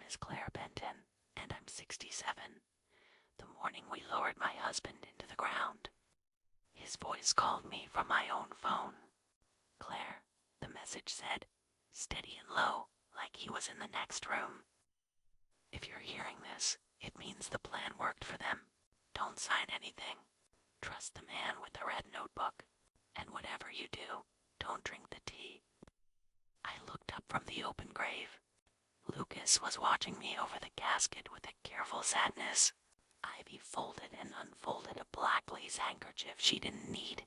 is Claire Benton, and I'm 67. The morning we lowered my husband into the ground. His voice called me from my own phone. Claire, the message said, steady and low, like he was in the next room. If you're hearing this, it means the plan worked for them. Don't sign anything. Trust the man with the red notebook. And whatever you do, don't drink the tea. I looked up from the open grave. Lucas was watching me over the casket with a careful sadness. Ivy folded and unfolded a black lace handkerchief she didn't need.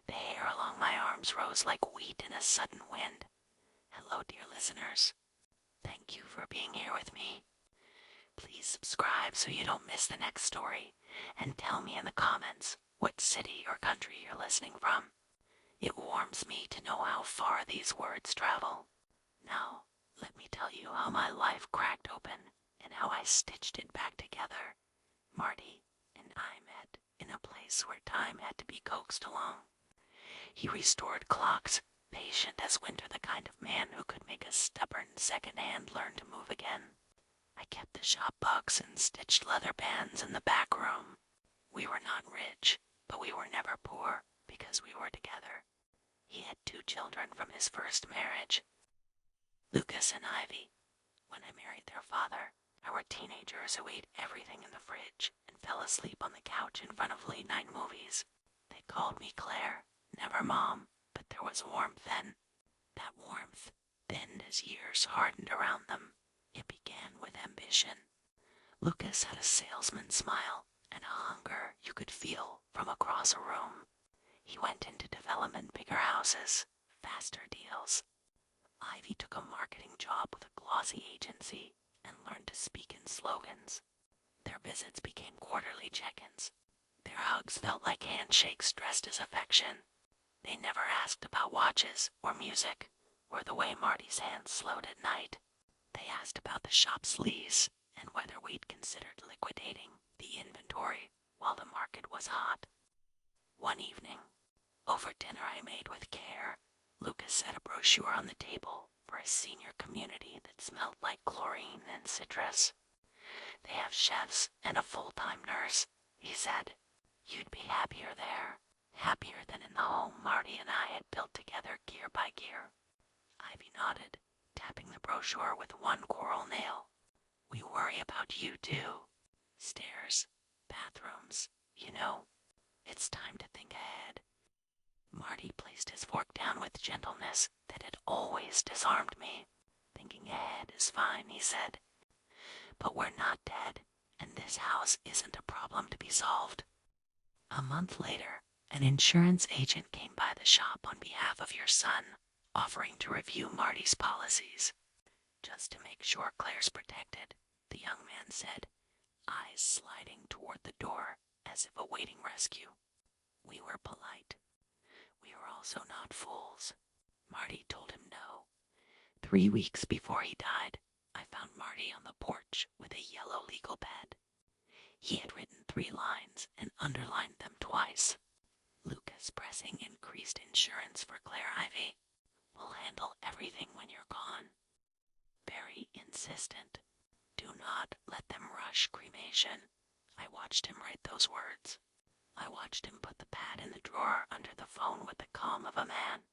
The hair along my arms rose like wheat in a sudden wind. Hello, dear listeners. Thank you for being here with me. Please subscribe so you don't miss the next story, and tell me in the comments what city or country you're listening from. It warms me to know how far these words travel. Now, let me tell you how my life cracked open and how I stitched it back together. Marty and I met in a place where time had to be coaxed along. He restored clocks, patient as winter, the kind of man who could make a stubborn second hand learn to move again. I kept the shop bugs and stitched leather bands in the back room. We were not rich, but we were never poor because we were together. He had 2 children from his first marriage, Lucas and Ivy. When I married their father, I were teenagers who ate everything in the fridge and fell asleep on the couch in front of late-night movies. They called me Claire, never Mom, but there was warmth then. That warmth thinned as years hardened around them. It began with ambition. Lucas had a salesman's smile and a hunger you could feel from across a room. He went into development, bigger houses, faster deals. Ivy took a marketing job with a glossy agency and learned to speak in slogans. Their visits became quarterly check-ins. Their hugs felt like handshakes dressed as affection. They never asked about watches or music or the way Marty's hands slowed at night. They asked about the shop's lease and whether we'd considered liquidating the inventory while the market was hot. One evening, over dinner I made with care, Lucas set a brochure on the table for a senior community that smelled like chlorine and citrus. They have chefs and a full-time nurse, he said. You'd be happier there, happier than in the home Marty and I had built together gear by gear. Ivy nodded, tapping the brochure with one coral nail. We worry about you too. Stairs, bathrooms, you know. It's time to think ahead. Marty placed his fork down with gentleness that had always disarmed me. Thinking ahead is fine, he said. But we're not dead, and this house isn't a problem to be solved. A month later, an insurance agent came by the shop on behalf of your son, offering to review Marty's policies. Just to make sure Claire's protected, the young man said, eyes sliding toward the door as if awaiting rescue. We were polite. We were also not fools. Marty told him no. 3 weeks before he died, I found Marty on the porch with a yellow legal pad. He had written 3 lines and underlined them twice. Lucas pressing increased insurance for Claire Ivy. We'll handle everything when you're gone. Very insistent. Do not let them rush cremation. I watched him write those words. I watched him put the pad in the drawer under the phone with the calm of a man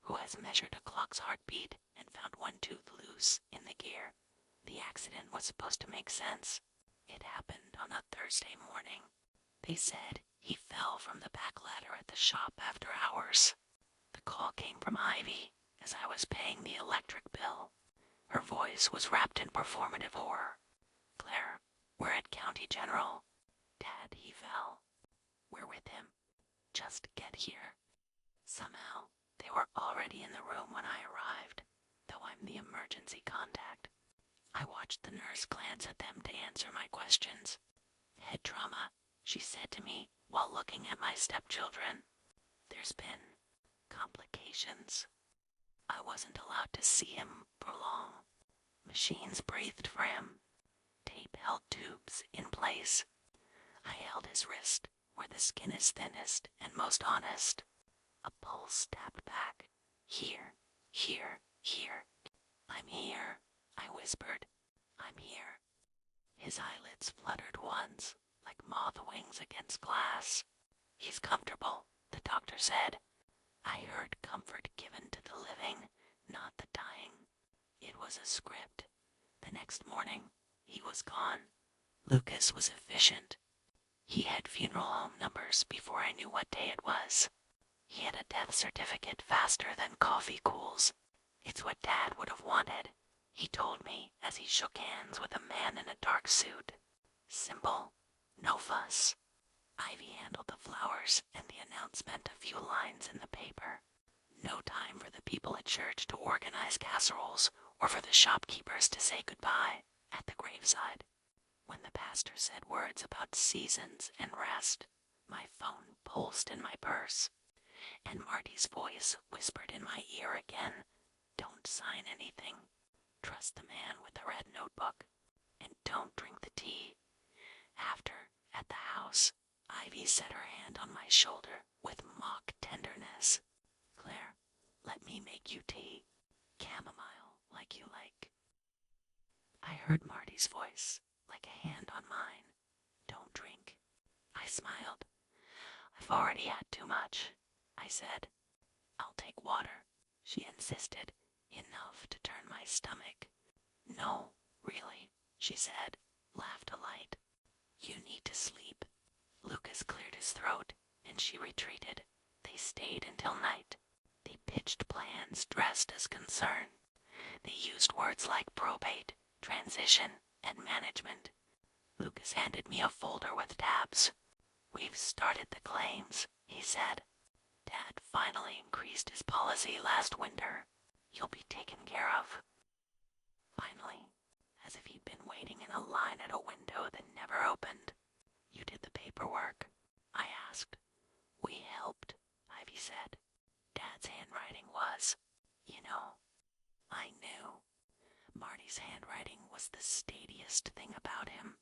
who has measured a clock's heartbeat and found 1 tooth loose in the gear. The accident was supposed to make sense. It happened on a Thursday morning. They said he fell from the back ladder at the shop after hours. The call came from Ivy as I was paying the electric bill. Her voice was wrapped in performative horror. Claire, we're at County General. Dad, he fell. We're with him. Just get here. Somehow, they were already in the room when I arrived, though I'm the emergency contact. I watched the nurse glance at them to answer my questions. Head trauma, she said to me while looking at my stepchildren. There's been complications. I wasn't allowed to see him for long. Machines breathed for him. Tape held tubes in place. I held his wrist where the skin is thinnest and most honest. A pulse tapped back. Here, here, here. I'm here, I whispered. I'm here. His eyelids fluttered once, like moth wings against glass. He's comfortable, the doctor said. I heard comfort given to the living, not the dying. It was a script. The next morning, he was gone. Lucas was efficient. He had funeral home numbers before I knew what day it was. He had a death certificate faster than coffee cools. It's what Dad would have wanted, he told me as he shook hands with a man in a dark suit. Simple, no fuss. Ivy handled the flowers and the announcement a few lines in the paper. No time for the people at church to organize casseroles or for the shopkeepers to say goodbye at the graveside. When the pastor said words about seasons and rest, my phone pulsed in my purse, and Marty's voice whispered in my ear again, "Don't sign anything. Trust the man with the red notebook, and don't drink the tea." After, at the house, Ivy set her hand on my shoulder with mock tenderness. "Claire, let me make you tea. Chamomile, like you like." I heard Marty's voice, like a hand on mine. "Don't drink." I smiled. "I've already had too much," I said. "I'll take water," she insisted, enough to turn my stomach. "No, really," she said, laughed a light. "You need to sleep." Lucas cleared his throat, and she retreated. They stayed until night. They pitched plans dressed as concern. They used words like probate, transition, and management. Lucas handed me a folder with tabs. "We've started the claims," he said. "Dad finally increased his policy last winter. You'll be taken care of." Finally, as if he'd been waiting in a line at a window that never opened. "You did the paperwork?" I asked. "We helped," Ivy said. "Dad's handwriting was, I knew." Marty's handwriting was the steadiest thing about him.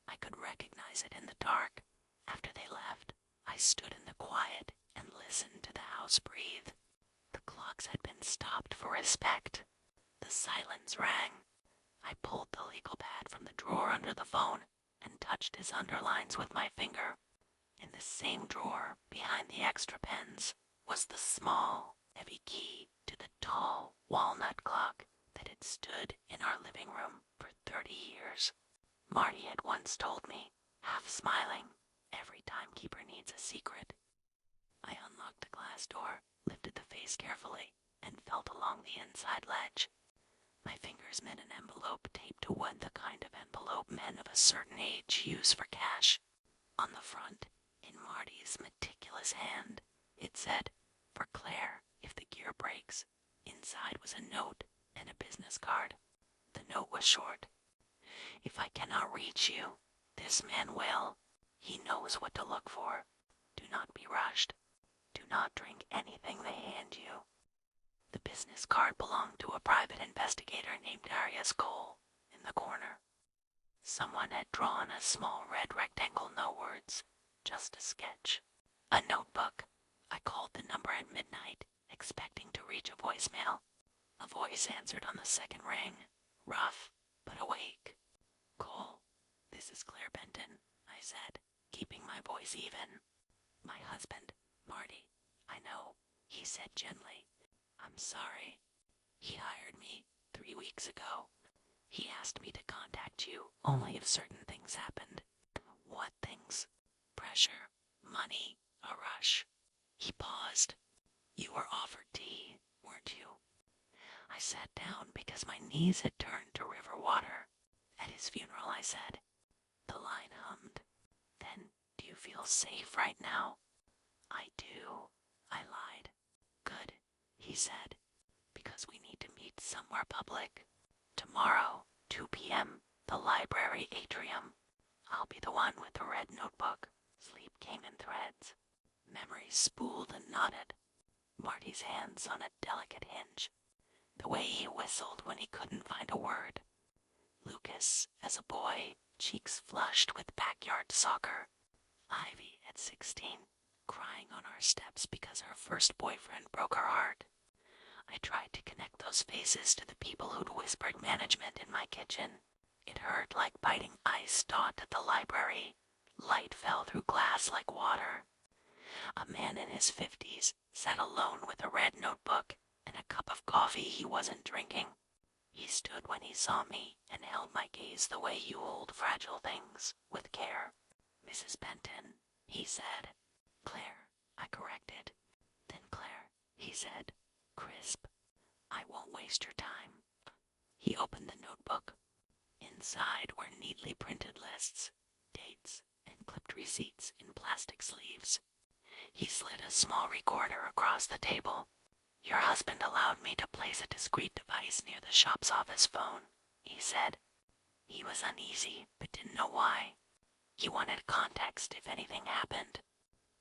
I could recognize it in the dark. After they left, I stood in the quiet and listened to the house breathe. The clocks had been stopped for respect. The silence rang. I pulled the legal pad from the drawer under the phone and touched his underlines with my finger. In the same drawer, behind the extra pens, was the small, heavy key to the tall walnut clock that had stood in our living room for 30 years. Marty had once told me, half smiling, every timekeeper needs a secret. I unlocked the glass door, lifted the face carefully, and felt along the inside ledge. My fingers met an envelope taped to wood, the kind of envelope men of a certain age use for cash. On the front, in Marty's meticulous hand, it said, "For Claire, if the gear breaks." Inside was a note and a business card. The note was short. "If I cannot reach you, this man will. He knows what to look for. Do not be rushed. Do not drink anything they hand you." The business card belonged to a private investigator named Arias Cole in the corner. Someone had drawn a small red rectangle, no words, just a sketch. A notebook. I called the number at midnight, expecting to reach a voicemail. A voice answered on the second ring, rough but awake. "Cole, this is Claire Benton," I said, keeping my voice even. "My husband, Marty. I know," he said gently. "I'm sorry. He hired me 3 weeks ago. He asked me to contact you only if certain things happened." "What things?" "Pressure, money, a rush." He paused. "You were offered tea, weren't you?" I sat down because my knees had turned to river water. "At his funeral," I said. The line hummed. "Then, do you feel safe right now?" "I do," I lied. "Good," he said, "because we need to meet somewhere public. Tomorrow, 2 p.m., the library atrium. I'll be the one with the red notebook." Sleep came in threads. Memories spooled and knotted. Marty's hands on a delicate hinge. The way he whistled when he couldn't find a word. Lucas, as a boy, cheeks flushed with backyard soccer. Ivy, at 16, crying on our steps because her first boyfriend broke her heart. I tried to connect those faces to the people who'd whispered management in my kitchen. It hurt like biting ice dot at the library. Light fell through glass like water. A man in his 50s sat alone with a red notebook and a cup of coffee he wasn't drinking. He stood when he saw me and held my gaze the way you hold fragile things, with care. "Mrs. Benton," he said. "Claire," I corrected. "Then Claire," he said, crisp. "I won't waste your time." He opened the notebook. Inside were neatly printed lists, dates, and clipped receipts in plastic sleeves. He slid a small recorder across the table. "Your husband allowed me to place a discreet device near the shop's office phone," he said. He was uneasy, but didn't know why. He wanted context if anything happened.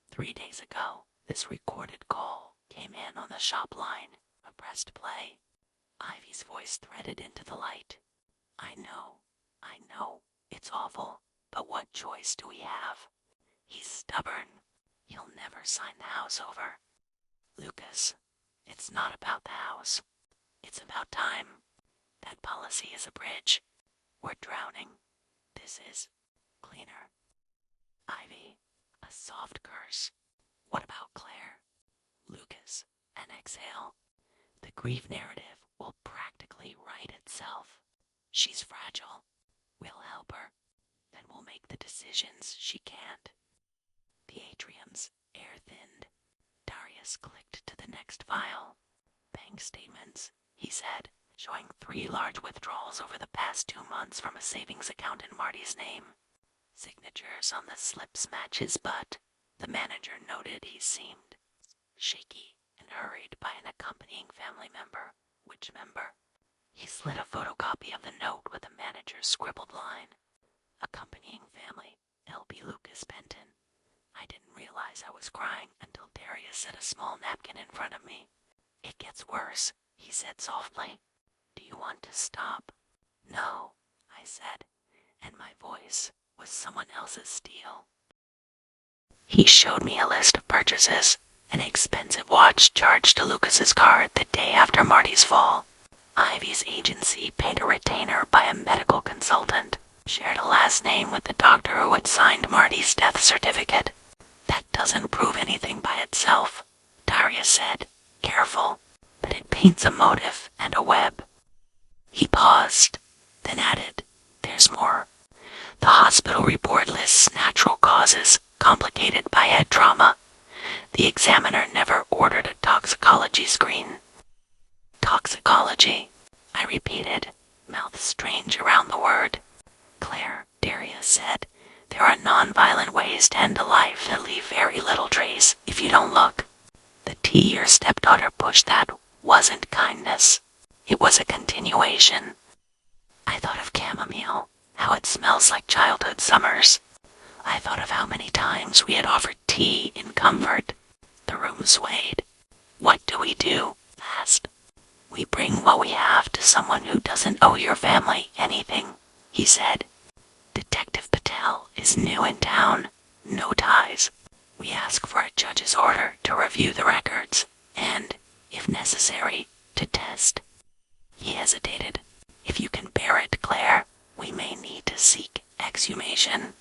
3 days ago, this recorded call came in on the shop line. I pressed play. Ivy's voice threaded into the light. I know, it's awful, but what choice do we have? He's stubborn. He'll never sign the house over. Lucas, it's not about the house. It's about time. That policy is a bridge. We're drowning. This is cleaner. Ivy, a soft curse. What about Claire? Lucas, an exhale. The grief narrative will practically write itself. She's fragile. We'll help her. Then we'll make the decisions she can't. The atrium's air thinned. Darius clicked to the next file. "Bank statements," he said, showing 3 large withdrawals over the past 2 months from a savings account in Marty's name. Signatures on the slips match his butt. The manager noted he seemed shaky and hurried by an accompanying family member. Which member? He slid a photocopy of the note with the manager's scribbled line. Accompanying family, L.B. Lucas Benton. I didn't realize I was crying until Darius set a small napkin in front of me. "It gets worse," he said softly. "Do you want to stop?" "No," I said, and my voice was someone else's steel. He showed me a list of purchases. An expensive watch charged to Lucas's card the day after Marty's fall. Ivy's agency paid a retainer by a medical consultant, shared a last name with the doctor who had signed Marty's death certificate. "That doesn't prove anything by itself," Darius said, careful, "but it paints a motive and a web." He paused, then added, "There's more. The hospital report lists natural causes complicated by head trauma. The examiner never ordered a toxicology screen." "Toxicology," I repeated, mouth strange around the word. "Claire," Darius said, "there are non-violent ways to end a life that leave very little trace if you don't look. The tea your stepdaughter pushed that wasn't kindness. It was a continuation." I thought of chamomile, how it smells like childhood summers. I thought of how many times we had offered tea in comfort. The room swayed. "What do we do?" I asked. "We bring what we have to someone who doesn't owe your family anything," he said. "Detective Patel is new in town. No ties. We ask for a judge's order to review the records and, if necessary, to test." He hesitated. "If you can bear it, Claire, we may need to seek exhumation."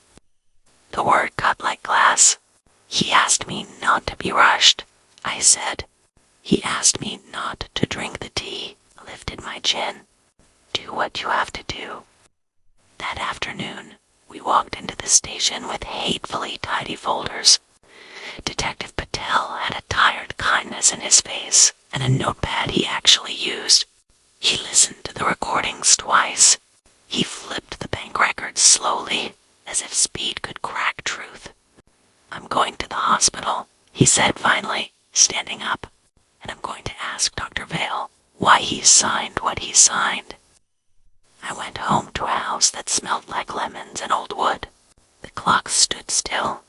The word cut like glass. "He asked me not to be rushed," I said. "He asked me not to drink the tea," lifted my chin. "Do what you have to do." That afternoon, we walked into the station with hatefully tidy folders. Detective Patel had a tired kindness in his face and a notepad he actually used. He listened to the recordings twice. He flipped the bank records slowly, as if speed could crack truth. "I'm going to the hospital," he said finally, standing up. "And I'm going to ask Dr. Vale why he signed what he signed." I went home to a house that smelled like lemons and old wood. The clock stood still.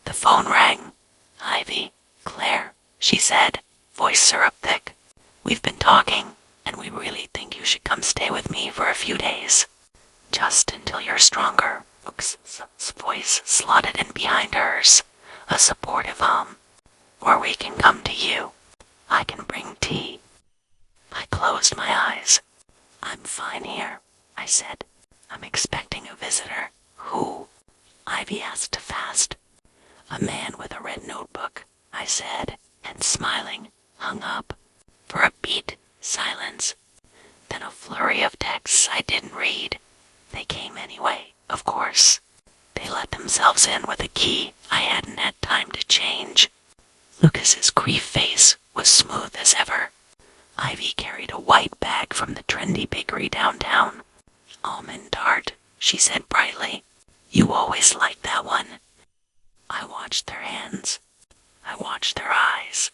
The phone rang. "Ivy, Claire," she said, voice syrup thick. "We've been talking, and we really think you should come stay with me for a few days. Just until you're stronger." Luke's voice slotted in behind hers, a supportive hum. "Or we can come to you. I can bring tea." I closed my eyes. "I'm fine here," I said. I'm expecting a visitor. Who? Ivy asked fast. A man with a red notebook, I said, and smiling, hung up. For a beat, silence. Then a flurry of texts I didn't read. They came anyway, of course. They let themselves in with a key I hadn't had time to change. Lucas's grief face was smooth as ever. Ivy carried a white bag from the trendy bakery downtown. Almond tart, she said brightly. You always liked that one. I watched their hands. I watched their eyes.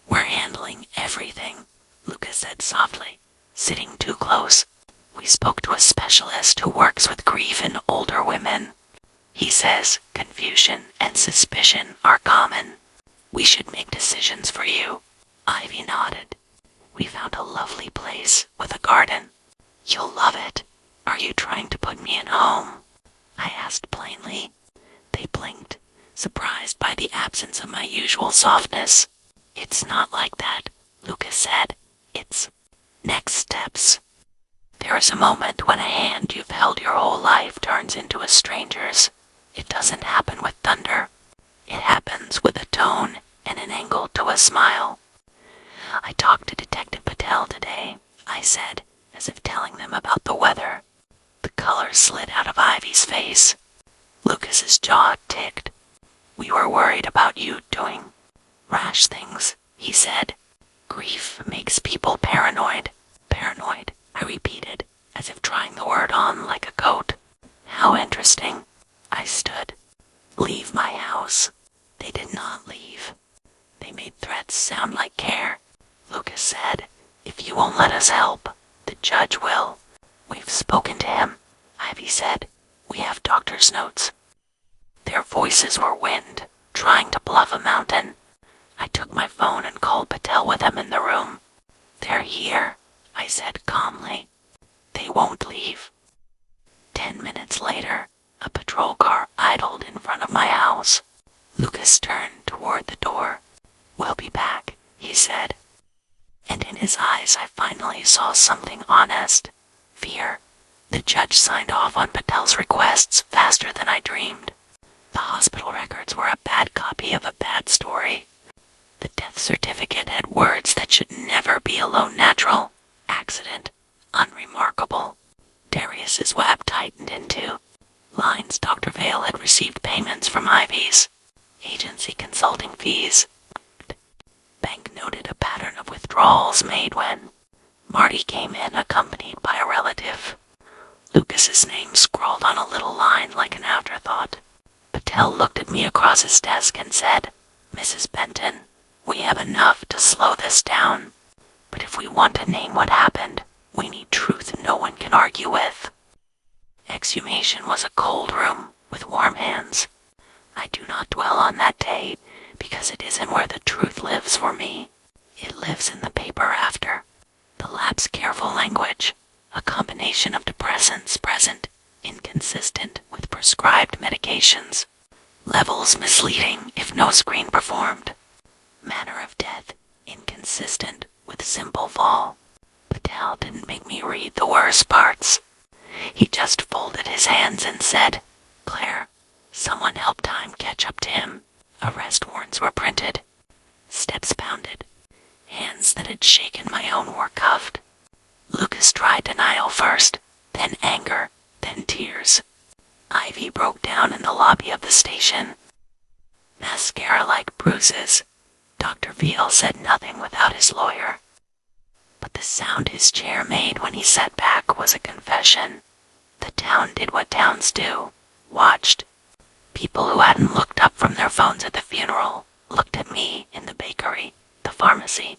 We're handling everything, Lucas said softly, sitting too close. We spoke to a specialist who works with grief in older women. He says confusion and suspicion are common. We should make decisions for you. Ivy nodded. We found a lovely place with a garden. You'll love it. Are you trying to put me in a home? I asked plainly. They blinked, surprised by the absence of my usual softness. It's not like that, Lucas said. It's next steps. There is a moment when a hand you've held your whole life turns into a stranger's. It doesn't happen with thunder. It happens with a tone and an angle to a smile. I talked to Detective Patel today, I said, as if telling them about the weather. The color slid out of Ivy's face. Lucas's jaw ticked. We were worried about you doing rash things, he said. Grief makes people paranoid. Paranoid, I repeated, as if trying the word on like a coat. How interesting. I stood. Leave my house. They did not leave. They made threats sound like care. Lucas said, if you won't let us help, the judge will. We've spoken to him, Ivy said. We have doctor's notes. Their voices were wind, trying to bluff a mountain. I took my phone and called Patel with them in the room. They're here, I said calmly. They won't leave. 10 minutes later, a patrol car idled in front of my house. Lucas turned toward the door. We'll be back, he said. And in his eyes I finally saw something honest. Fear. The judge signed off on Patel's requests faster than I dreamed. The hospital records were a bad copy of a bad story. The death certificate had words that should never be alone natural. Accident. Unremarkable. Darius's web tightened into lines Dr. Vale had received payments from Ivy's. Agency consulting fees. Bank noted a pattern of withdrawals made when Marty came in accompanied by a relative. Lucas's name scrawled on a little line like an afterthought. Patel looked at me across his desk and said, Mrs. Benton, we have enough to slow this down. But if we want to name what happened, we need truth no one can argue with. Exhumation was a cold room with warm hands. I do not dwell on that day because it isn't where the truth lives for me. It lives in the paper after. The lab's careful language, a combination of depressants present, inconsistent with prescribed medications. Levels misleading if no screen performed. Manner of death, inconsistent with simple fall. Patel didn't make me read the worst parts. He just folded his hands and said, Claire, someone help time catch up to him. Arrest warrants were printed. Steps pounded. Hands that had shaken my own were cuffed. Lucas tried denial first, then anger, then tears. Ivy broke down in the lobby of the station. Mascara-like bruises. Dr. Veal said nothing without his lawyer. But the sound his chair made when he sat back was a confession. The town did what towns do. Watched. People who hadn't looked up from their phones at the funeral looked at me in the bakery, the pharmacy,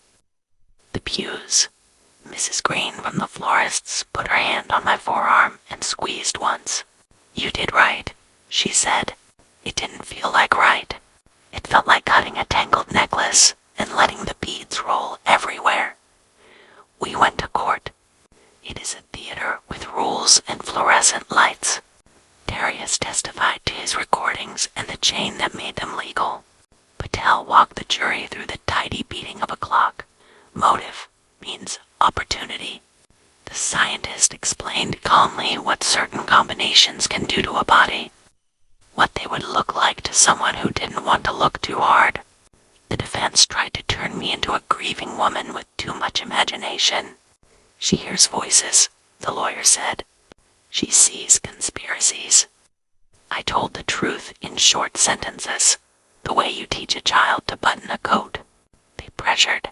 the pews. Mrs. Green from the florists put her hand on my forearm and squeezed once. You did right, she said. It didn't feel like right. It felt like cutting a tangled necklace and letting the beads roll everywhere. We went to court. It is a theater with rules and fluorescent lights. Darius testified to his recordings and the chain that made them legal. Patel walked the jury through the tidy beating of a clock. Motive means opportunity. The scientist explained calmly what certain combinations can do to a body, what they would look like to someone who didn't want to look too hard. The defense tried to turn me into a grieving woman with too much imagination. She hears voices, the lawyer said. She sees conspiracies. I told the truth in short sentences, the way you teach a child to button a coat. They pressured.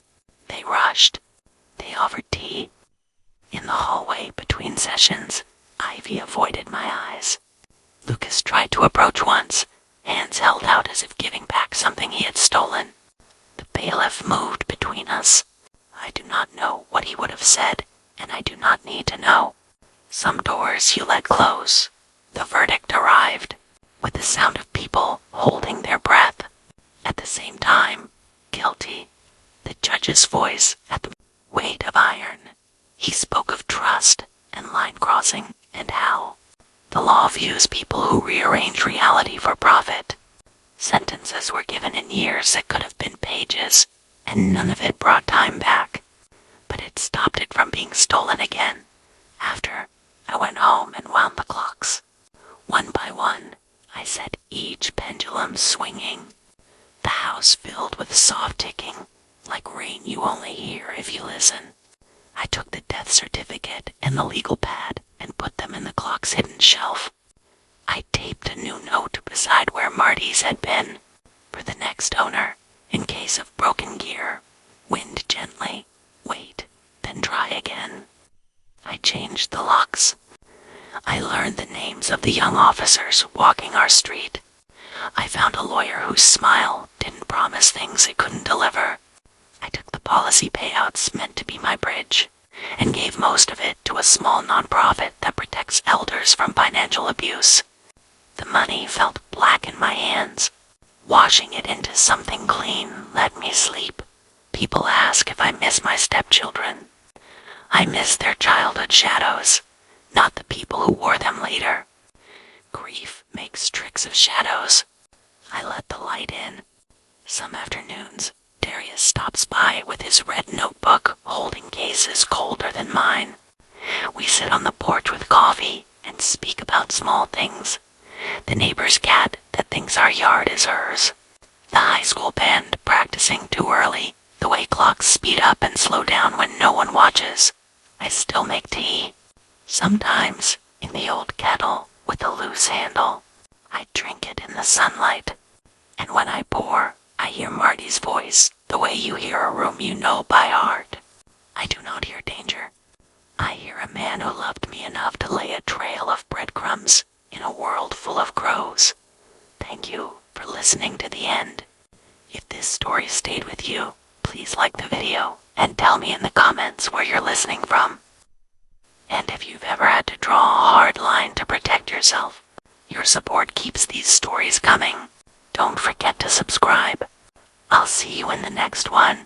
They rushed. They offered tea. In the hallway between sessions, Ivy avoided my eyes. Lucas tried to approach once, hands held out as if giving back something he had stolen. The bailiff moved between us. I do not know what he would have said, and I do not need to know. Some doors you let close. The verdict arrived, with the sound of people holding their breath. At the same time, guilty. The judge's voice at the weight of iron. He spoke of trust and line crossing and hell. The law views people who rearrange reality for profit. Sentences were given in years that could have been pages, and none of it brought time back. But it stopped it from being stolen again. After, I went home and wound the clocks. One by one, I set each pendulum swinging. The house filled with soft ticking, like rain you only hear if you listen. I took the death certificate and the legal pad and put them in the clock's hidden shelf. I taped a new note beside where Marty's had been. For the next owner, in case of broken gear, wind gently, wait, then try again. I changed the locks. I learned the names of the young officers walking our street. I found a lawyer whose smile didn't promise things it couldn't deliver. I took the policy payouts meant to be my bridge, and gave most of it to a small nonprofit that protects elders from financial abuse. The money felt black in my hands. Washing it into something clean let me sleep. People ask if I miss my stepchildren. I miss their childhood shadows, not the people who wore them later. Grief makes tricks of shadows. I let the light in. Some afternoons, Darius stops by with his red notebook holding cases colder than mine. We sit on the porch with coffee and speak about small things. The neighbor's cat that thinks our yard is hers. The high school band practicing too early, the way clocks speed up and slow down when no one watches. I still make tea. Sometimes in the old kettle with a loose handle. I drink it in the sunlight. And when I pour, I hear Marty's voice, the way you hear a room you know by heart. I do not hear danger. I hear a man who loved me enough to lay a trail of breadcrumbs in a world full of crows. Thank you for listening to the end. If this story stayed with you, please like the video and tell me in the comments where you're listening from. And if you've ever had to draw a hard line to protect yourself, your support keeps these stories coming. Don't forget to subscribe. I'll see you in the next one.